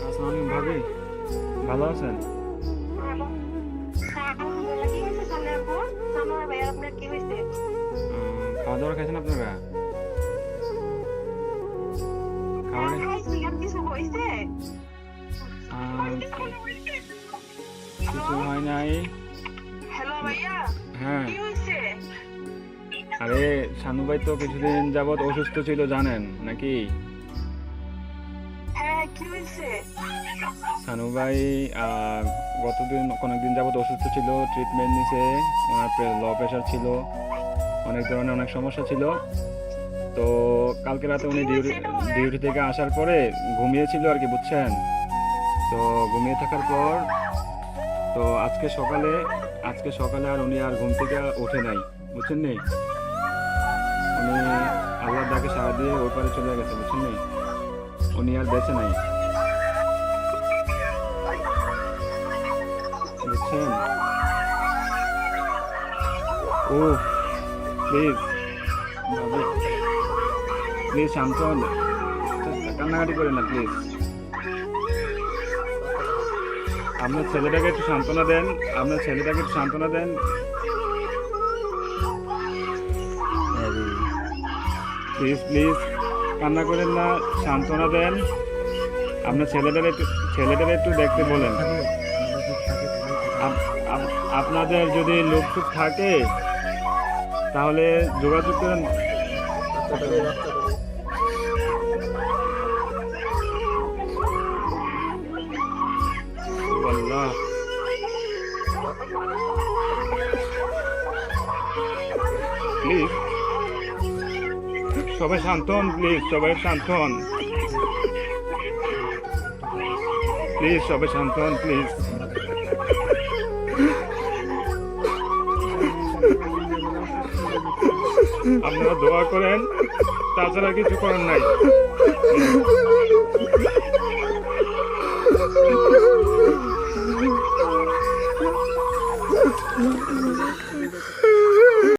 আসসালামু আলাইকুম ভাবি, ভালো আছেন? হ্যালো। হ্যাঁ, আলহামদুলিল্লাহ। কি হয়েছে সামনে আপু? সানোয়ার ভাই, আপনার কি হয়েছে? খাওয়া দাওয়া খাইছেন আপনারা? হ্যাঁ, খাবারে খাইছি। আর কিছু হয়েছে? হ্যালো? কিছু হয় নাই। হ্যালো ভাইয়া, হ্যাঁ, কি হয়েছে? আরে শানু ভাই তো কিছুদিন যাবত অসুস্থ ছিল জানেন নাকি? হ্যাঁ, কি হয়েছে? শানু ভাই অনেকদিন যাবত অসুস্থ ছিল, ট্রিটমেন্ট নিছে। ওনার লো প্রেশার ছিল, অনেক ধরনের অনেক সমস্যা ছিল। তো কালকে রাতে কি উনি হয়েছে এটা বলেন? ডিউটি থেকে আসার পরে ঘুমিয়েছিল আর কি, বুঝছেন? তো ঘুমিয়ে থাকার পর তো আজকে সকালে আর উনি আর ঘুম থেকে ওঠে নাই, বুঝছেন নি? উনি আল্লাহর ডাকে সাড়া দিয়ে ওই পারে চলে গেছে, বুঝছেন নি? উনি আর বেঁচে নাই, বুঝছেন? ও প্লিজ ভাবি, প্লিজ শান্ত হন, কান্নাকাটি করেন না প্লিজ। আপনার ছেলেটাকে একটু সান্ত্বনা দেন, আপনার ছেলেটাকে একটু সান্ত্বনা দেন। প্লিজ প্লিজ কান্না করেন না, সান্ত্বনা দেন। আপনার ছেলেটাকে একটু দেখতে বলেন। আপনাদের যদি লোক টুক থাকে তাহলে যোগাযোগ করেন। ও আল্লাহ, প্লিজ সবাই শান্ত হন, প্লিজ সবাই শান্ত হন, প্লিজ সবাই শান্ত হন, প্লিজ। আপনারা দোয়া করেন, তাছাড়া কিছু করার নাই।